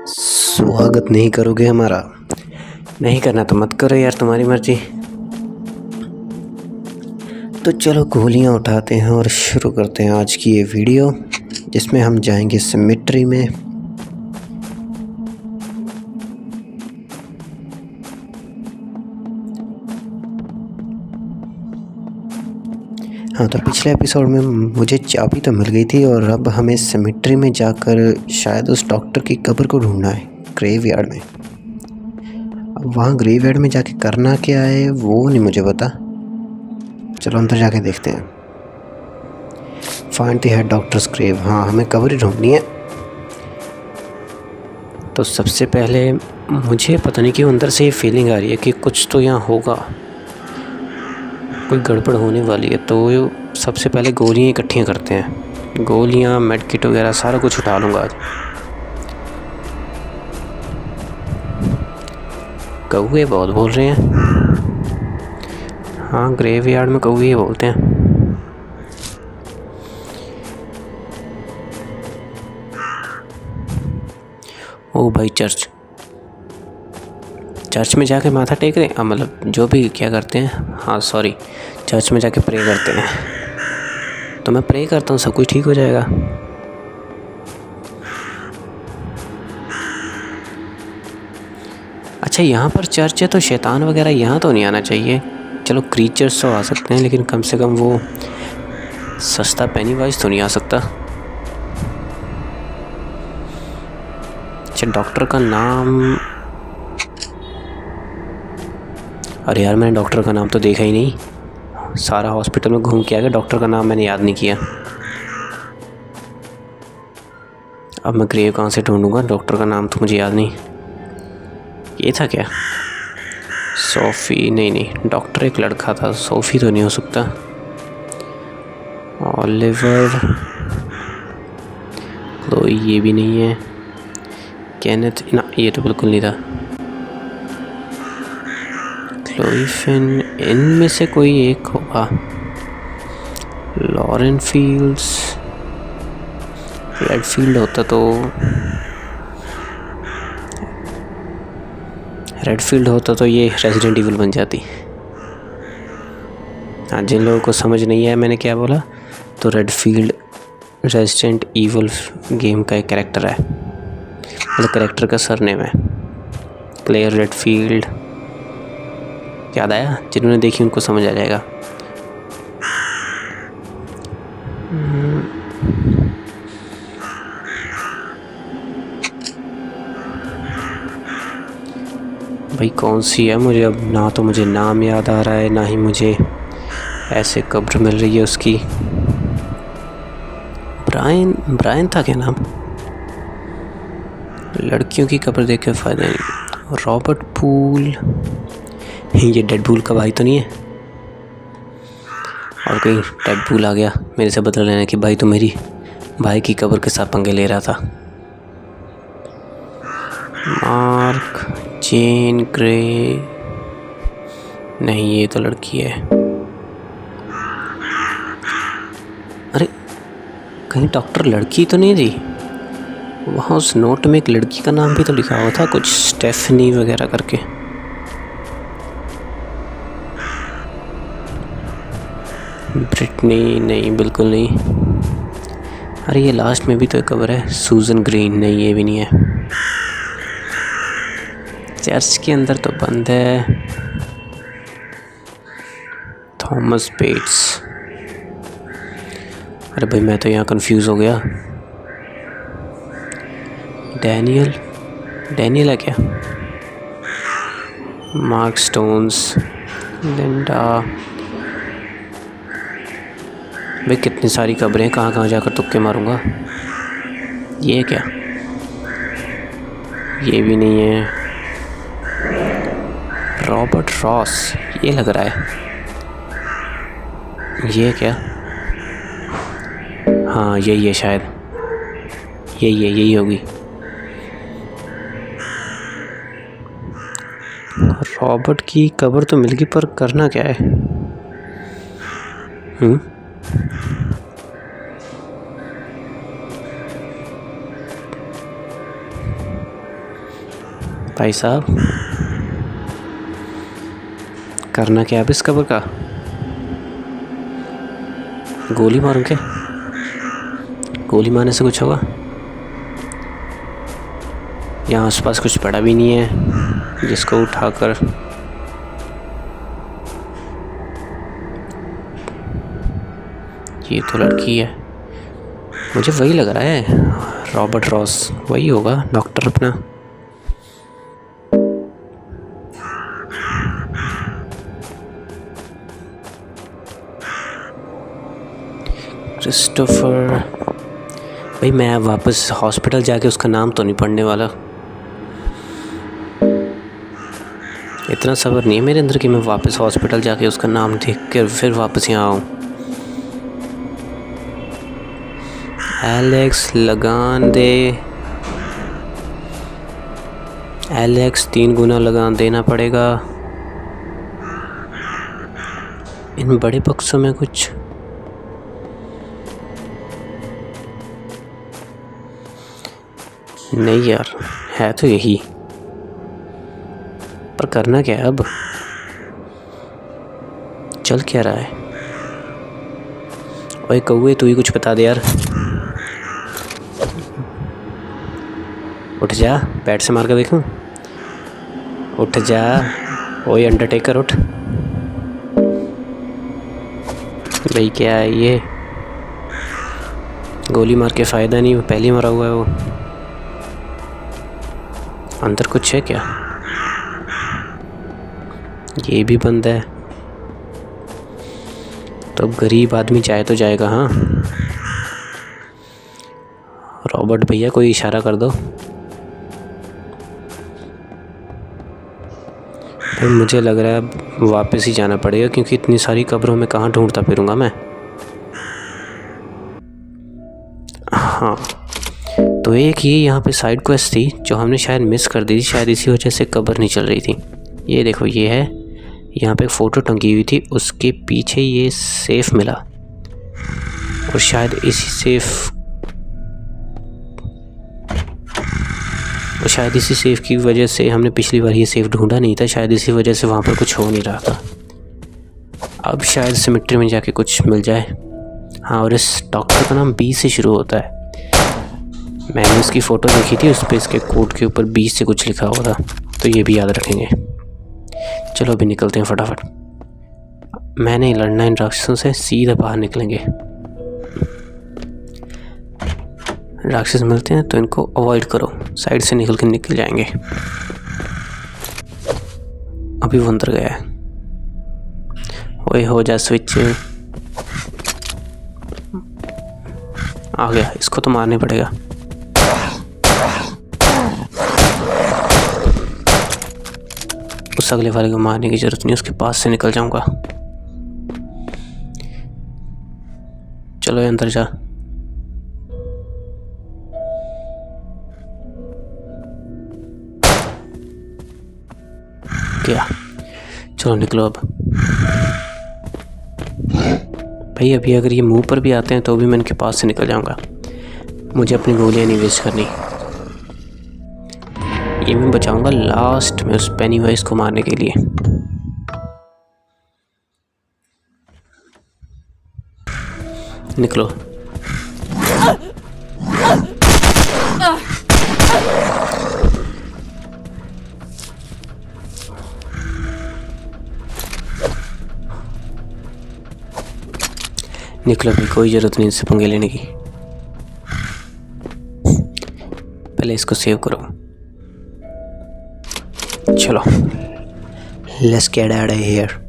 स्वागत नहीं करोगे हमारा? नहीं करना तो मत करो यार, तुम्हारी मर्जी। तो चलो गोलियां उठाते हैं और शुरू करते हैं आज की ये वीडियो, जिसमें हम जाएंगे सिमेट्री में। हाँ, तो पिछले एपिसोड में मुझे चाबी तो मिल गई थी और अब हमें सिमेट्री में जाकर शायद उस डॉक्टर की कब्र को ढूंढना है, ग्रेवयार्ड में। अब वहाँ ग्रेवयार्ड में जाके करना क्या है वो नहीं मुझे पता। चलो अंदर जाके देखते हैं। Find the head doctor's grave. हाँ, हमें कब्र ही ढूंढनी है। तो सबसे पहले मुझे पता नहीं क्यों अंदर से ये फीलिंग आ रही है कि कुछ तो यहाँ होगा, कोई गड़बड़ होने वाली है। तो सबसे पहले गोलियाँ इकट्ठियाँ करते हैं, गोलियाँ, मेडकिट वगैरह सारा कुछ उठा लूँगा आज। कौवे बहुत बोल रहे हैं। हाँ, ग्रेवयार्ड में कौवे बोलते हैं। ओ भाई, चर्च में जाके माथा टेक रहे हैं, मतलब जो भी क्या करते हैं। हाँ सॉरी, चर्च में जाके प्रे करते हैं। तो मैं प्रे करता हूँ, सब कुछ ठीक हो जाएगा। अच्छा, यहाँ पर चर्च है तो शैतान वगैरह यहाँ तो नहीं आना चाहिए। चलो क्रीचर्स तो आ सकते हैं, लेकिन कम से कम वो सस्ता पेनीवाइज तो नहीं आ सकता। अच्छा, डॉक्टर का नाम, अरे यार मैंने डॉक्टर का नाम तो देखा ही नहीं। सारा हॉस्पिटल में घूम के आ गया, डॉक्टर का नाम मैंने याद नहीं किया। अब मैं ग्रेव कहाँ से ढूंढूंगा? डॉक्टर का नाम तो मुझे याद नहीं। ये था क्या? सोफ़ी? नहीं, डॉक्टर एक लड़का था, सोफ़ी तो नहीं हो सकता। ओलिवर, क्लोई ये भी नहीं है। केनेथ ना, ये तो बिल्कुल नहीं था। क्लोई फिन, इनमें से कोई एक होगा। लॉरेन फील्ड्स, रेडफील्ड होता तो, रेडफील्ड होता तो ये रेजिडेंट इविल बन जाती। हाँ, जिन लोगों को समझ नहीं आया मैंने क्या बोला, तो रेडफील्ड रेजिडेंट इविल गेम का एक कैरेक्टर है, मतलब कैरेक्टर का सरनेम है, क्लेयर रेडफील्ड। याद आया? जिन्होंने देखी उनको समझ आ जाएगा। भाई कौन सी है? मुझे अब ना तो मुझे नाम याद आ रहा है, ना ही मुझे ऐसे कब्र मिल रही है उसकी। ब्रायन था क्या नाम? लड़कियों की कब्र देख के फ़ायदा नहीं। रॉबर्ट पूल, ये डेडपूल का भाई तो नहीं है? और कहीं डेडपूल आ गया मेरे से बदला लेने की, भाई तो मेरी भाई की कब्र के साथ पंगे ले रहा था। मार्क, जेन ग्रे, नहीं ये तो लड़की है। अरे कहीं डॉक्टर लड़की तो नहीं थी? वहाँ उस नोट में एक लड़की का नाम भी तो लिखा हुआ था, कुछ स्टेफनी वगैरह करके। ब्रिटनी, नहीं बिल्कुल नहीं। अरे ये लास्ट में भी तो एक कब्र है, सूजन ग्रीन, नहीं ये भी नहीं है। चर्च के अंदर तो बंद है। थॉमस बेट्स, अरे भाई मैं तो यहाँ कंफ्यूज हो गया। डैनियल है क्या? Mark stones, Linda. भाई कितनी सारी कब्रें, कहाँ जाकर तुक्के मारूंगा। ये क्या? ये भी नहीं है। रॉबर्ट रॉस, ये लग रहा है। ये क्या? हाँ यही है शायद, यही होगी। रॉबर्ट की कब्र तो मिल गई, पर करना क्या है? भाई साहब, करना क्या अब इस कब्र का? गोली मारूं क्या? गोली मारने से कुछ होगा? यहाँ आसपास कुछ पड़ा भी नहीं है जिसको उठाकर ये तो लड़की है, मुझे वही लग रहा है, रॉबर्ट रॉस वही होगा डॉक्टर अपना। क्रिस्टोफर भाई, मैं अब वापस हॉस्पिटल जाके उसका नाम तो नहीं पढ़ने वाला। इतना सब्र नहीं है मेरे अंदर कि मैं वापस हॉस्पिटल जाके उसका नाम देख कर फिर वापस यहाँ आऊँ। एलेक्स लगान दे, एलेक्स 3 गुना लगान देना पड़ेगा। इन बड़े बक्सों में कुछ नहीं यार, है तो यही, पर करना क्या है अब? चल क्या रहा है? ओए कौए, तू ही कुछ बता दे यार। उठ जा, बैट से मार कर देखूं। उठ जा, ओए अंडरटेकर उठ। भाई क्या है ये? गोली मार के फ़ायदा नहीं, वो पहले ही मरा हुआ है वो। अंदर कुछ है क्या? ये भी बंद है। तो अब गरीब आदमी जाए तो जाएगा। हाँ रॉबर्ट भैया, कोई इशारा कर दो। फिर मुझे लग रहा है अब वापस ही जाना पड़ेगा, क्योंकि इतनी सारी कब्रों में कहाँ ढूंढता फिरूंगा मैं। हाँ, तो एक ये यहाँ पे साइड क्वेस्ट थी जो हमने शायद मिस कर दी थी, शायद इसी वजह से कब्र नहीं चल रही थी। ये देखो, ये है, यहाँ पे एक फ़ोटो टंगी हुई थी, उसके पीछे ये सेफ मिला, और शायद इसी सेफ की वजह से हमने पिछली बार ये सेफ ढूंढा नहीं था, शायद इसी वजह से वहाँ पर कुछ हो नहीं रहा था। अब शायद सिमेट्री में जाके कुछ मिल जाए। हाँ, और इस डॉक्टर का नाम बी से शुरू होता है। मैंने उसकी फ़ोटो देखी थी, उस पर इसके कोट के ऊपर 20 से कुछ लिखा हुआ था, तो ये भी याद रखेंगे। चलो अभी निकलते हैं फटाफट, मैंने लड़ना इन राक्षसों से, सीधा बाहर निकलेंगे। राक्षस मिलते हैं तो इनको अवॉइड करो, साइड से निकल जाएंगे। अभी वो अंदर गया है। ओए हो जा, स्विच आ गया, इसको तो मारने पड़ेगा। उस अगले वाले को मारने की जरूरत नहीं, उसके पास से निकल जाऊंगा। चलो अंदर जा। क्या? चलो निकलो अब। भाई अभी अगर ये मुंह पर भी आते हैं तो भी मैं इनके पास से निकल जाऊंगा, मुझे अपनी गोलियां नहीं वेस्ट करनी। ये मैं बचाऊंगा लास्ट में उस पेनीवाइज को मारने के लिए। निकलो। निकलो भी, कोई ज़रूरत नहीं इससे पंगे लेने की। पहले इसको सेव करो। चलो, let's get out of here.